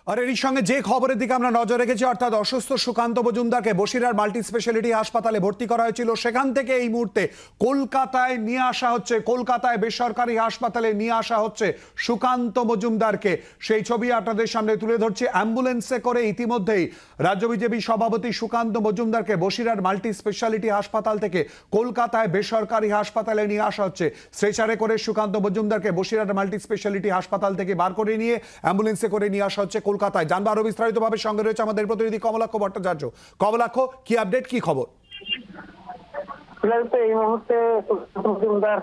আর এরই সঙ্গে যে খবরের দিকে আমরা নজর রেখেছি, অর্থাৎ অসুস্থ সুকান্ত মজুমদারকে বসিরহাট মাল্টি স্পেশালিটি হাসপাতালে ভর্তি করা হয়েছিল, সেখান থেকে এই মুহূর্তে কলকাতায় নিয়ে আসা হচ্ছে, কলকাতায় বেসরকারি হাসপাতালে নিয়ে আসা হচ্ছে সুকান্ত মজুমদারকে। সেই ছবি আপনাদের সামনে তুলে ধরছি। অ্যাম্বুলেন্সে করে ইতিমধ্যেই রাজ্য বিজেপি সভাপতি সুকান্ত মজুমদারকে বসিরহাট মাল্টি স্পেশালিটি হাসপাতাল থেকে কলকাতায় বেসরকারি হাসপাতালে নিয়ে আসা হচ্ছে। স্ট্রেচারে করে সুকান্ত মজুমদারকে বসিরহাট মাল্টি স্পেশালিটি হাসপাতাল থেকে বার করে নিয়ে অ্যাম্বুলেন্সে করে নিয়ে আসা হচ্ছে কলকাতায়। জানবো আরো বিস্তারিতভাবে, সঙ্গে রয়েছে আমাদের প্রতিনিধি কমলাক্ষ ভট্টাচার্য। কমলাক্ষ, কি আপডেট, কি খবর? এই মুহূর্তে মজুমদার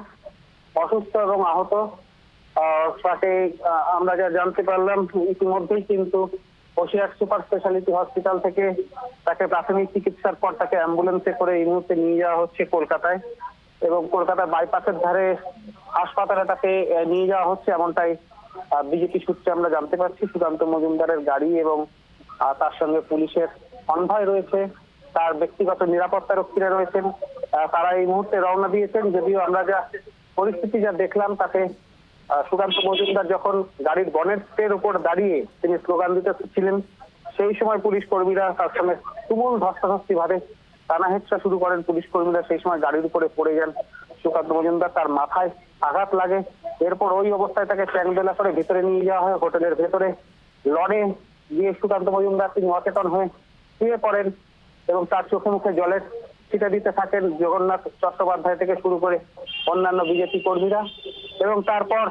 অসুস্থ এবং আহত। তাকে আমরা যা জানতে পারলাম, ইতিমধ্যেই কিন্তু বসিরহাট সুপার স্পেশালিটি হসপিটাল থেকে তাকে প্রাথমিক চিকিৎসার পর তাকে অ্যাম্বুলেন্সে করে এই মুহূর্তে নিয়ে যাওয়া হচ্ছে কলকাতায়, এবং কলকাতার বাইপাসের ধারে হাসপাতালে তাকে নিয়ে যাওয়া হচ্ছে, এমনটাই বিজেপি সূত্রে আমরা জানতে পারছি। সুকান্ত মজুমদারের গাড়ি এবং তার সঙ্গে পুলিশের কনভয় রয়েছে, তার ব্যক্তিগত নিরাপত্তা রক্ষীরা রয়েছেন, তারা এই মুহূর্তে রওনা দিয়েছেন। যদিও আমরা যা পরিস্থিতি যা দেখলাম তাতে সুকান্ত মজুমদার যখন গাড়ির বনেটের উপর দাঁড়িয়ে তিনি স্লোগান দিতেছিলেন, সেই সময় পুলিশ কর্মীরা তার সঙ্গে তুমুল ধস্তাধস্তি ভাবে টানা হেঁচড়া শুরু করেন পুলিশ কর্মীরা। সেই সময় গাড়ির উপরে পড়ে যান সুকান্ত মজুমদার, তার মাথায় আঘাত লাগে। এরপর ওই অবস্থায় তাকে ট্যাঙ্কবেলা করে ভেতরে নিয়ে যাওয়া হয় হোটেলের ভেতরে। লনে গিয়ে সুকান্ত মজুমদার তিনি অচেতন হয়ে শুয়ে পড়েন এবং তার চোখে মুখে জলের ছিটা দিতে থাকেন জগন্নাথ চট্টোপাধ্যায় থেকে শুরু করে অন্যান্য বিজেপি কর্মীরা। এবং তারপর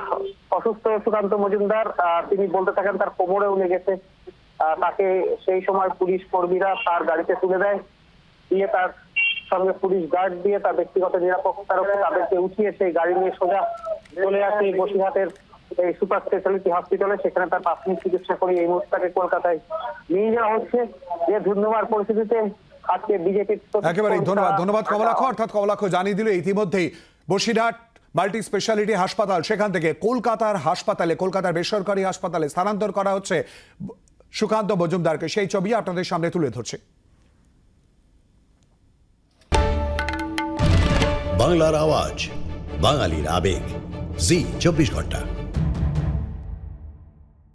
অসুস্থ সুকান্ত মজুমদার তিনি বলতে থাকেন তার কোমরেও লেগেছে। তাকে সেই সময় পুলিশ কর্মীরা তার গাড়িতে তুলে দেয়, দিয়ে তার সঙ্গে পুলিশ গার্ড দিয়ে তার ব্যক্তিগত নিরাপত্তার উপর তাদেরকে উঠিয়ে সেই গাড়ি নিয়ে সোজা চলে আসে বসিরহাটের এই সুপার স্পেশালিটি হসপিটালে। সেখানে তার প্রাথমিক চিকিৎসা করে এই মুহূর্তে তাকে কলকাতায় নিয়ে যাওয়া হচ্ছে। যে ধন্যবাদ পরিস্থিতিতে আজকে বিজেপির একেবারে ধন্যবাদ কমলাক্ষ। অর্থাৎ কমলাক্ষ জানিয়ে দিল ইতিমধ্যেই বসিরহাট মাল্টি স্পেশালিটি হাসপাতাল সেখান থেকে কলকাতার হাসপাতালে, কলকাতার বেসরকারি হাসপাতালে স্থানান্তর করা হচ্ছে সুকান্ত মজুমদারকে। সেই ছবি আপনাদের সামনে তুলে ধরছে। বাংলার আওয়াজ, বাঙালির আবেগ, জি 24 ঘন্টা।